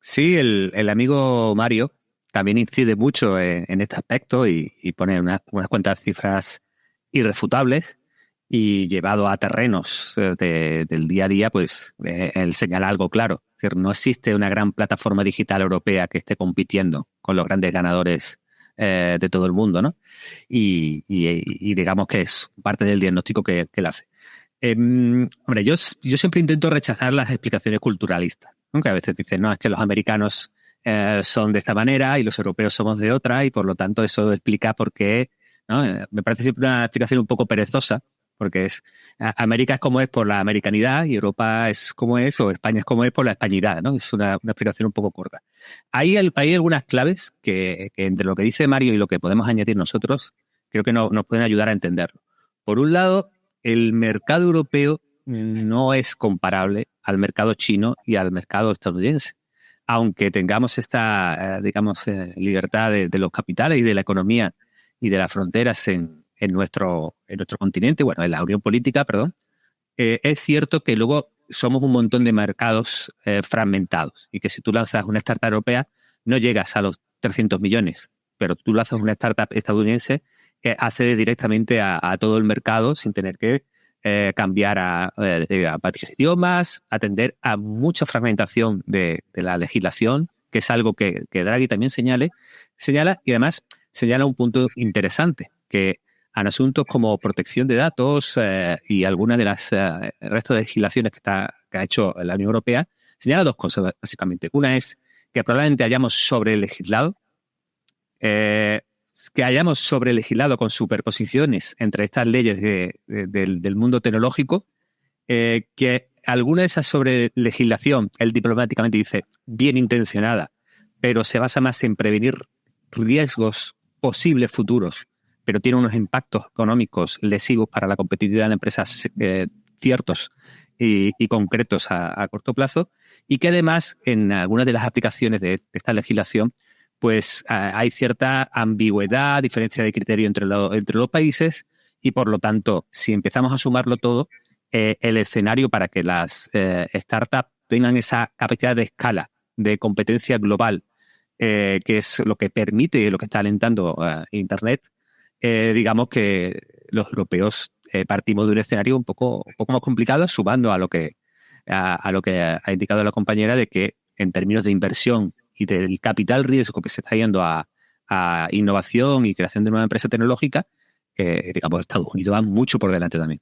Sí, el amigo Mario también incide mucho en este aspecto y pone unas cuantas cifras irrefutables, y llevado a terrenos del día a día, pues él señala algo claro. Es decir, no existe una gran plataforma digital europea que esté compitiendo con los grandes ganadores de todo el mundo, ¿no? Y digamos que es parte del diagnóstico que él hace. Hombre, yo siempre intento rechazar las explicaciones culturalistas, ¿no? Que a veces dicen, no, es que los americanos son de esta manera y los europeos somos de otra, y por lo tanto eso explica por qué, ¿no? Me parece siempre una explicación un poco perezosa, porque América es como es por la americanidad y Europa es como es, o España es como es por la españidad, ¿no? Es una explicación un poco corta. Hay algunas claves que entre lo que dice Mario y lo que podemos añadir nosotros, creo que nos pueden ayudar a entenderlo. Por un lado, el mercado europeo no es comparable al mercado chino y al mercado estadounidense. Aunque tengamos esta, libertad de los capitales y de la economía y de las fronteras en nuestro continente, bueno, en la Unión Política, perdón, es cierto que luego somos un montón de mercados fragmentados, y que si tú lanzas una startup europea no llegas a los 300 millones, pero tú lanzas una startup estadounidense que accede directamente a todo el mercado sin tener que cambiar a varios idiomas, atender a mucha fragmentación de la legislación, que es algo que Draghi también señala, y además señala un punto interesante, que en asuntos como protección de datos y algunas de las restos de legislaciones que ha hecho la Unión Europea, señala dos cosas básicamente. Una es que probablemente hayamos sobrelegislado, con superposiciones entre estas leyes del mundo tecnológico, que alguna de esas sobrelegislación, él diplomáticamente dice, bien intencionada, pero se basa más en prevenir riesgos posibles futuros, pero tiene unos impactos económicos lesivos para la competitividad de la empresa ciertos y concretos a corto plazo, y que además en algunas de las aplicaciones de esta legislación pues hay cierta ambigüedad, diferencia de criterio entre los países, y por lo tanto, si empezamos a sumarlo todo, el escenario para que las startups tengan esa capacidad de escala, de competencia global, que es lo que permite, lo que está alentando Internet, digamos que los europeos partimos de un escenario un poco más complicado, sumando a lo que ha indicado la compañera, de que en términos de inversión y del capital riesgo que se está yendo a innovación y creación de nueva empresa tecnológica, digamos, Estados Unidos va mucho por delante también.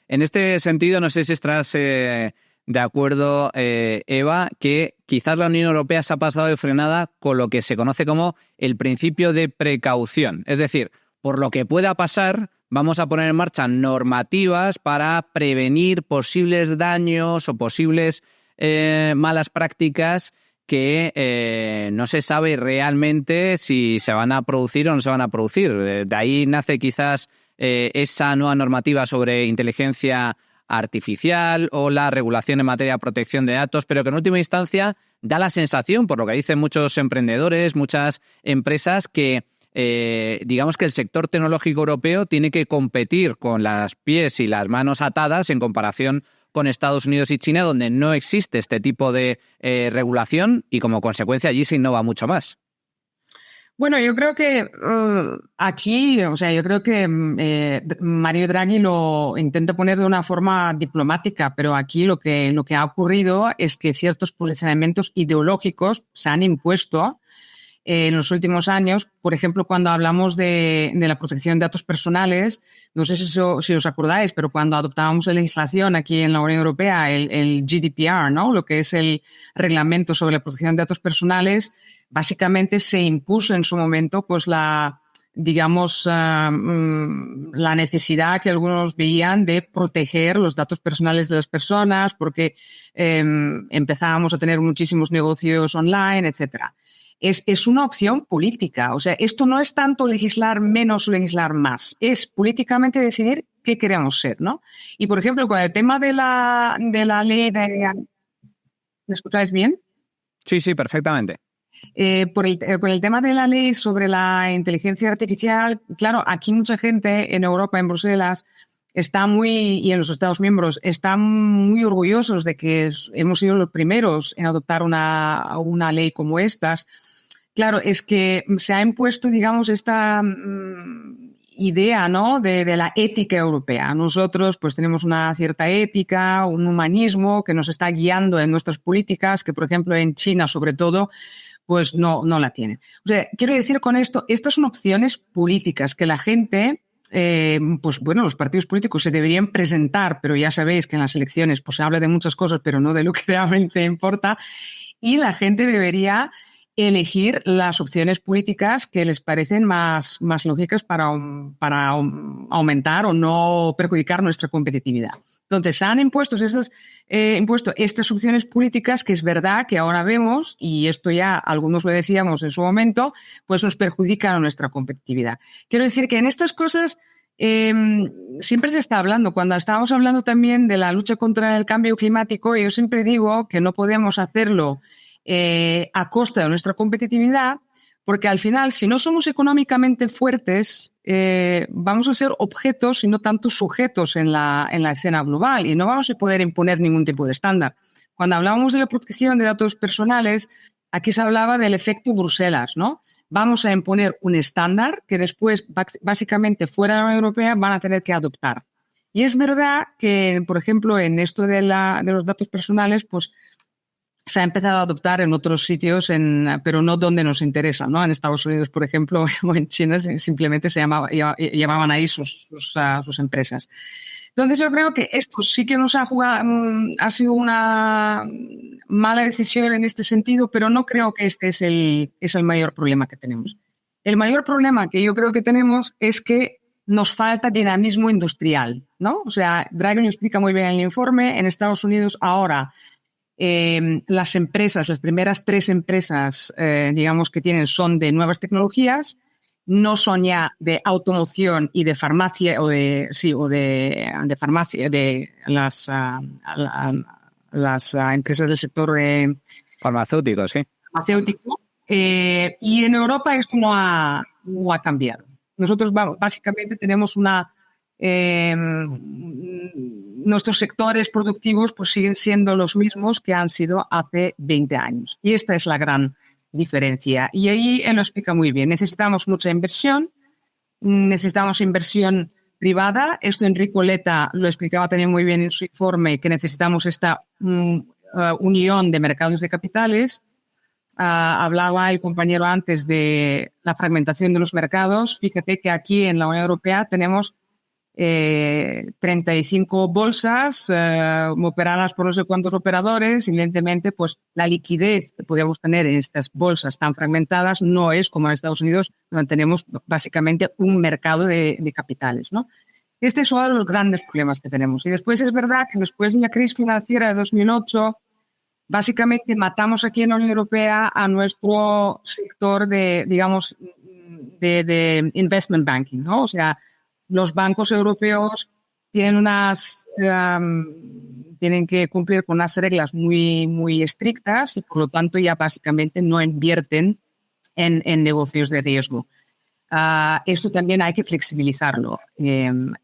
En este sentido, no sé si estás de acuerdo, Eva, que quizás la Unión Europea se ha pasado de frenada con lo que se conoce como el principio de precaución. Es decir, por lo que pueda pasar, vamos a poner en marcha normativas para prevenir posibles daños o posibles malas prácticas que no se sabe realmente si se van a producir o no se van a producir. De ahí nace quizás esa nueva normativa sobre inteligencia artificial o la regulación en materia de protección de datos, pero que en última instancia da la sensación, por lo que dicen muchos emprendedores, muchas empresas, que digamos que el sector tecnológico europeo tiene que competir con las pies y las manos atadas en comparación con Estados Unidos y China, donde no existe este tipo de regulación, y como consecuencia allí se innova mucho más. Bueno, yo creo que aquí, o sea, yo creo que Mario Draghi lo intenta poner de una forma diplomática, pero aquí lo que ha ocurrido es que ciertos posicionamientos ideológicos se han impuesto en los últimos años. Por ejemplo, cuando hablamos de la protección de datos personales, no sé si os acordáis, pero cuando adoptábamos la legislación aquí en la Unión Europea, el GDPR, ¿no? Lo que es el reglamento sobre la protección de datos personales, básicamente se impuso en su momento pues la necesidad que algunos veían de proteger los datos personales de las personas, porque empezábamos a tener muchísimos negocios online, etcétera. Es una opción política. O sea, esto no es tanto legislar menos o legislar más. Es políticamente decidir qué queremos ser, ¿no? Y, por ejemplo, con el tema de la ley de... ¿Me escucháis bien? Sí, perfectamente. Con el tema de la ley sobre la inteligencia artificial, claro, aquí mucha gente en Europa, en Bruselas, y en los Estados miembros, están muy orgullosos de que hemos sido los primeros en adoptar una ley como estas. Claro, es que se ha impuesto, digamos, esta idea, ¿no?, de la ética europea. Nosotros, pues, tenemos una cierta ética, un humanismo que nos está guiando en nuestras políticas, que, por ejemplo, en China, sobre todo, pues no la tienen. O sea, quiero decir con esto, estas son opciones políticas que la gente, pues bueno, los partidos políticos se deberían presentar, pero ya sabéis que en las elecciones pues se habla de muchas cosas, pero no de lo que realmente importa, y la gente debería elegir las opciones políticas que les parecen más lógicas para aumentar o no perjudicar nuestra competitividad. Entonces, se han impuesto estas opciones políticas que es verdad que ahora vemos, y esto ya algunos lo decíamos en su momento, pues nos perjudican a nuestra competitividad. Quiero decir que en estas cosas siempre se está hablando. Cuando estábamos hablando también de la lucha contra el cambio climático, yo siempre digo que no podemos hacerlo a costa de nuestra competitividad, porque al final, si no somos económicamente fuertes, vamos a ser objetos y no tanto sujetos en la escena global, y no vamos a poder imponer ningún tipo de estándar. Cuando hablábamos de la protección de datos personales, aquí se hablaba del efecto Bruselas, ¿no? Vamos a imponer un estándar que después, básicamente, fuera de la Unión Europea van a tener que adoptar. Y es verdad que, por ejemplo, en esto de los datos personales, pues se ha empezado a adoptar en otros sitios, pero no donde nos interesa, ¿no? En Estados Unidos, por ejemplo, o en China, simplemente llamaban ahí sus empresas. Entonces yo creo que esto sí que nos ha sido una mala decisión en este sentido, pero no creo que este es el mayor problema que tenemos. El mayor problema que yo creo que tenemos es que nos falta dinamismo industrial, ¿no? O sea, Draghi lo explica muy bien en el informe. En Estados Unidos ahora las primeras 3 empresas, digamos, que tienen son de nuevas tecnologías, no son ya de automoción y de farmacia de farmacia, de las empresas del sector farmacéutico, sí. Farmacéutico. Y en Europa esto no ha cambiado. Nosotros básicamente tenemos nuestros sectores productivos pues siguen siendo los mismos que han sido hace 20 años. Y esta es la gran diferencia. Y ahí él lo explica muy bien. Necesitamos mucha inversión, necesitamos inversión privada. Esto Enrico Letta lo explicaba también muy bien en su informe, que necesitamos esta unión de mercados de capitales. Hablaba el compañero antes de la fragmentación de los mercados. Fíjate que aquí en la Unión Europea tenemos 35 bolsas operadas por no sé cuántos operadores. Evidentemente, pues la liquidez que podríamos tener en estas bolsas tan fragmentadas no es como en Estados Unidos, donde tenemos básicamente un mercado de capitales, ¿no? Este es uno de los grandes problemas que tenemos. Y después es verdad que después de la crisis financiera de 2008, básicamente matamos aquí en la Unión Europea a nuestro sector de investment banking, ¿no? O sea, los bancos europeos tienen que cumplir con unas reglas muy, muy estrictas y por lo tanto ya básicamente no invierten en negocios de riesgo. Esto también hay que flexibilizarlo.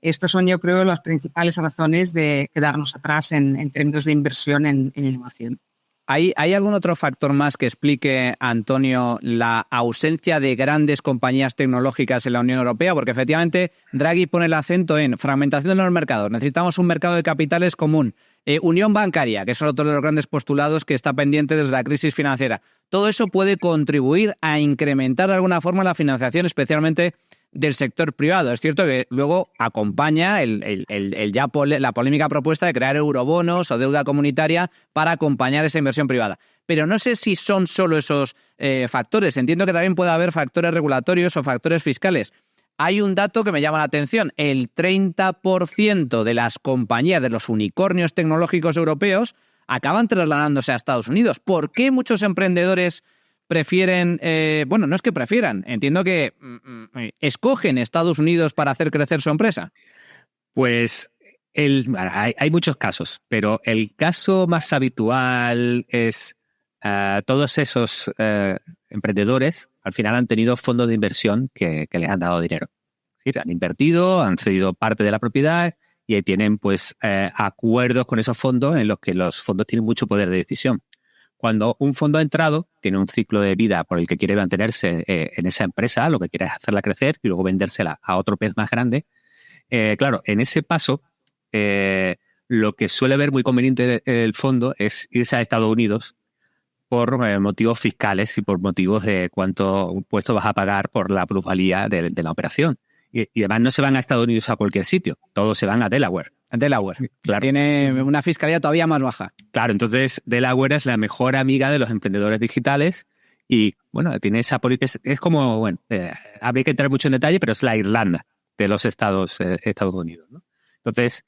Estas son, yo creo, las principales razones de quedarnos atrás en términos de inversión en innovación. ¿Hay algún otro factor más que explique, Antonio, la ausencia de grandes compañías tecnológicas en la Unión Europea? Porque efectivamente Draghi pone el acento en fragmentación de los mercados. Necesitamos un mercado de capitales común. Unión bancaria, que es otro de los grandes postulados que está pendiente desde la crisis financiera. Todo eso puede contribuir a incrementar de alguna forma la financiación, especialmente del sector privado. Es cierto que luego acompaña la polémica propuesta de crear eurobonos o deuda comunitaria para acompañar esa inversión privada. Pero no sé si son solo esos factores. Entiendo que también puede haber factores regulatorios o factores fiscales. Hay un dato que me llama la atención. El 30% de las compañías, de los unicornios tecnológicos europeos, acaban trasladándose a Estados Unidos. ¿Por qué muchos emprendedores prefieren, no es que prefieran, entiendo que escogen Estados Unidos para hacer crecer su empresa? Pues hay muchos casos, pero el caso más habitual es todos esos emprendedores al final han tenido fondos de inversión que les han dado dinero. Es decir, han invertido, han cedido parte de la propiedad y ahí tienen pues acuerdos con esos fondos en los que los fondos tienen mucho poder de decisión. Cuando un fondo ha entrado, tiene un ciclo de vida por el que quiere mantenerse en esa empresa, lo que quiere es hacerla crecer y luego vendérsela a otro pez más grande. Claro, en ese paso, lo que suele ver muy conveniente el fondo es irse a Estados Unidos por motivos fiscales y por motivos de cuánto impuesto vas a pagar por la plusvalía de la operación. Y además no se van a Estados Unidos a cualquier sitio, todos se van a Delaware. Delaware. Claro. Tiene una fiscalía todavía más baja. Claro, entonces Delaware es la mejor amiga de los emprendedores digitales y, bueno, tiene esa política. Es como, bueno, habría que entrar mucho en detalle, pero es la Irlanda de los Estados Unidos, ¿no? Entonces,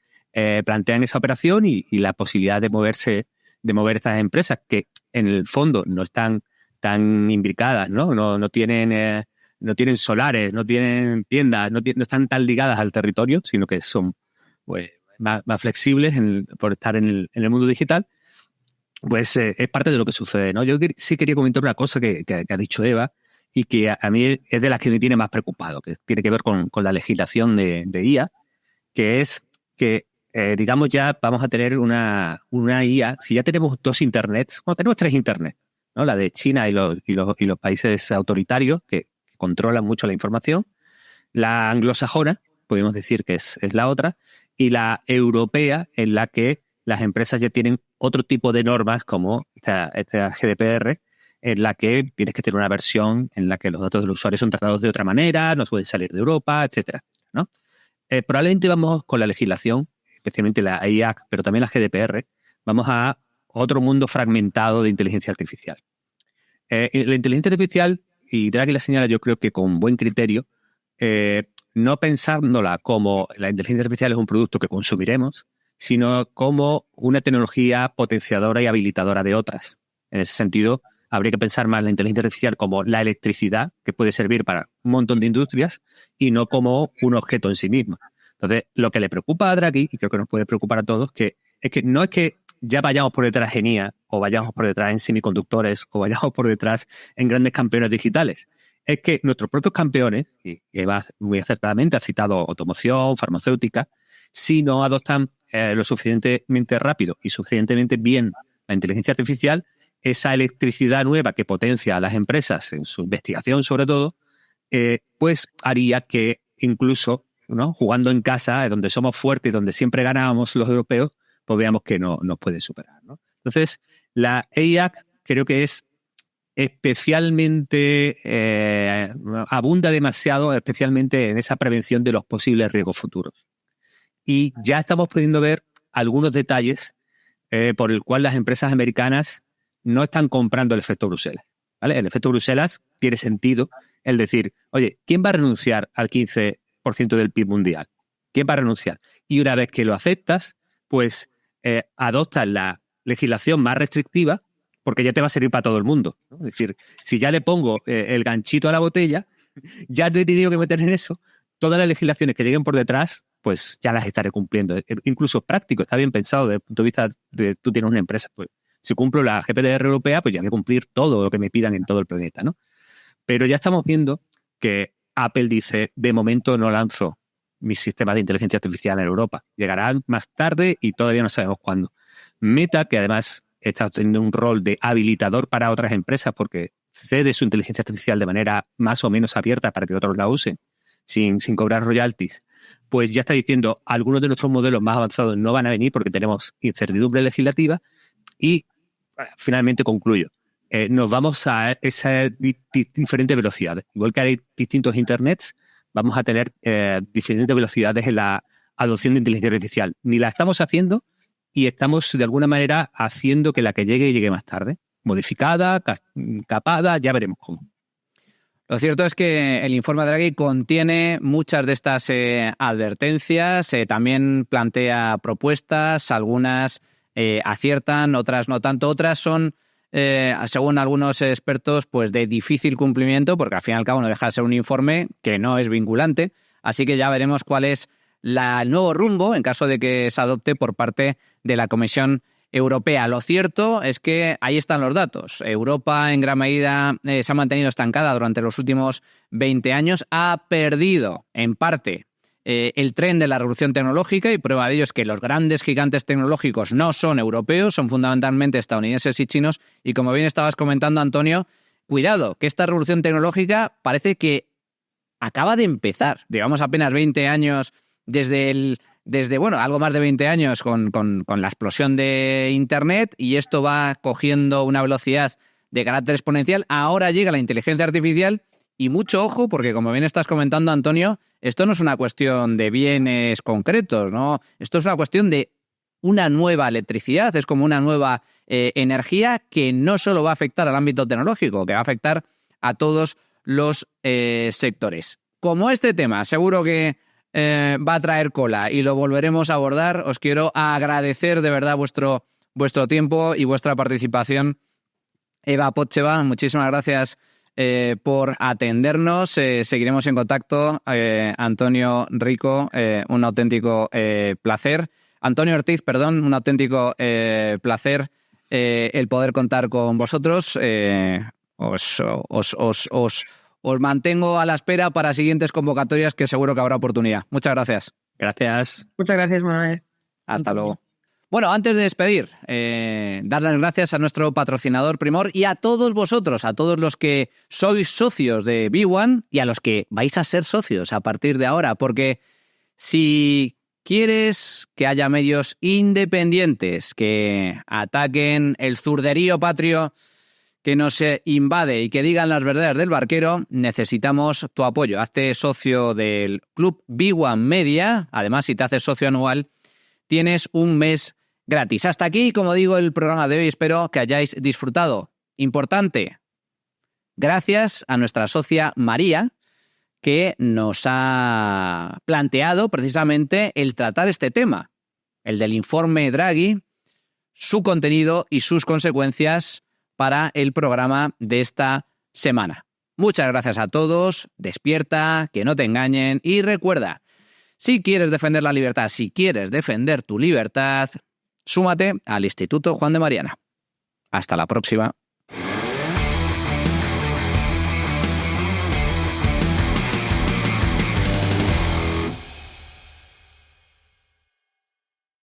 plantean esa operación y la posibilidad de mover estas empresas que en el fondo no están tan imbricadas, ¿no? No tienen solares, no tienen tiendas, no están tan ligadas al territorio, sino que son pues más flexibles por estar en el mundo digital. Pues es parte de lo que sucede, ¿no? Yo sí quería comentar una cosa que ha dicho Eva y que a mí es de las que me tiene más preocupado, que tiene que ver con la legislación de IA, que es que digamos, ya vamos a tener una IA. Si ya tenemos 2 internets, bueno, tenemos 3 internets, ¿no? La de China y los países autoritarios que controlan mucho la información. La anglosajona, podemos decir que es la otra, y la europea, en la que las empresas ya tienen otro tipo de normas, como esta GDPR, en la que tienes que tener una versión en la que los datos del usuario son tratados de otra manera, no pueden salir de Europa, etcétera, ¿no? Probablemente vamos con la legislación, especialmente la IAC, pero también la GDPR, vamos a otro mundo fragmentado de inteligencia artificial. La inteligencia artificial, y Draghi la señala yo creo que con buen criterio, no pensándola como la inteligencia artificial es un producto que consumiremos, sino como una tecnología potenciadora y habilitadora de otras. En ese sentido, habría que pensar más la inteligencia artificial como la electricidad, que puede servir para un montón de industrias, y no como un objeto en sí mismo. Entonces, lo que le preocupa a Draghi, y creo que nos puede preocupar a todos, es que no es que ya vayamos por detrás en IA, o vayamos por detrás en semiconductores, o vayamos por detrás en grandes campeones digitales. Es que nuestros propios campeones, y Eva muy acertadamente ha citado automoción, farmacéutica, si no adoptan lo suficientemente rápido y suficientemente bien la inteligencia artificial, esa electricidad nueva que potencia a las empresas en su investigación sobre todo, pues haría que incluso, ¿no?, jugando en casa, donde somos fuertes y donde siempre ganábamos los europeos, pues veamos que no nos pueden superar, ¿no? Entonces, la EIAC creo que es especialmente, abunda demasiado, especialmente en esa prevención de los posibles riesgos futuros. Y ya estamos pudiendo ver algunos detalles por el cual las empresas americanas no están comprando el efecto Bruselas, ¿vale? El efecto Bruselas tiene sentido el decir, oye, ¿quién va a renunciar al 15% del PIB mundial? ¿Quién va a renunciar? Y una vez que lo aceptas, pues adoptas la legislación más restrictiva porque ya te va a servir para todo el mundo, ¿no? Es decir, si ya le pongo el ganchito a la botella, ya no he tenido que meter en eso. Todas las legislaciones que lleguen por detrás, pues ya las estaré cumpliendo. Incluso práctico, está bien pensado desde el punto de vista de tú tienes una empresa, pues si cumplo la GDPR europea, pues ya voy a cumplir todo lo que me pidan en todo el planeta, ¿no? Pero ya estamos viendo que Apple dice, de momento no lanzo mis sistemas de inteligencia artificial en Europa. Llegarán más tarde y todavía no sabemos cuándo. Meta, que además está teniendo un rol de habilitador para otras empresas porque cede su inteligencia artificial de manera más o menos abierta para que otros la usen sin cobrar royalties, pues ya está diciendo algunos de nuestros modelos más avanzados no van a venir porque tenemos incertidumbre legislativa y finalmente concluyo. Nos vamos a esas diferentes velocidades. Igual que hay distintos internets, vamos a tener diferentes velocidades en la adopción de inteligencia artificial. Ni la estamos haciendo y estamos de alguna manera haciendo que la que llegue más tarde. Modificada, capada, ya veremos cómo. Lo cierto es que el informe de Draghi contiene muchas de estas advertencias, también plantea propuestas, algunas aciertan, otras no tanto, otras son, según algunos expertos, pues de difícil cumplimiento, porque al fin y al cabo no deja de ser un informe que no es vinculante, así que ya veremos cuál es el nuevo rumbo en caso de que se adopte por parte de la Comisión Europea. Lo cierto es que ahí están los datos. Europa en gran medida se ha mantenido estancada durante los últimos 20 años, ha perdido en parte el tren de la revolución tecnológica, y prueba de ello es que los grandes gigantes tecnológicos no son europeos, son fundamentalmente estadounidenses y chinos. Y como bien estabas comentando, Antonio, cuidado, que esta revolución tecnológica parece que acaba de empezar. Llevamos apenas 20 años desde algo más de 20 años con la explosión de Internet, y esto va cogiendo una velocidad de carácter exponencial. Ahora llega la inteligencia artificial y mucho ojo, porque como bien estás comentando, Antonio, esto no es una cuestión de bienes concretos, ¿no? Esto es una cuestión de una nueva electricidad, es como una nueva energía que no solo va a afectar al ámbito tecnológico, que va a afectar a todos los sectores. Como este tema seguro que va a traer cola y lo volveremos a abordar, os quiero agradecer de verdad vuestro tiempo y vuestra participación. Eva Pocheva, muchísimas gracias por atendernos. Seguiremos en contacto. Antonio Rico, un auténtico placer. Antonio Ortiz, perdón, un auténtico placer el poder contar con vosotros. Os mantengo a la espera para siguientes convocatorias, que seguro que habrá oportunidad. Muchas gracias. Gracias. Muchas gracias, Manuel. Hasta luego. Bueno, antes de despedir, dar las gracias a nuestro patrocinador Primor y a todos vosotros, a todos los que sois socios de B1 y a los que vais a ser socios a partir de ahora, porque si quieres que haya medios independientes que ataquen el zurderío patrio que nos invade y que digan las verdades del barquero, necesitamos tu apoyo. Hazte socio del Club B1 Media. Además, si te haces socio anual, tienes un mes gratis. Hasta aquí, como digo, el programa de hoy. Espero que hayáis disfrutado. Importante, gracias a nuestra socia María, que nos ha planteado precisamente el tratar este tema, el del informe Draghi, su contenido y sus consecuencias para el programa de esta semana. Muchas gracias a todos. Despierta, que no te engañen, y recuerda, si quieres defender la libertad, si quieres defender tu libertad, súmate al Instituto Juan de Mariana. Hasta la próxima.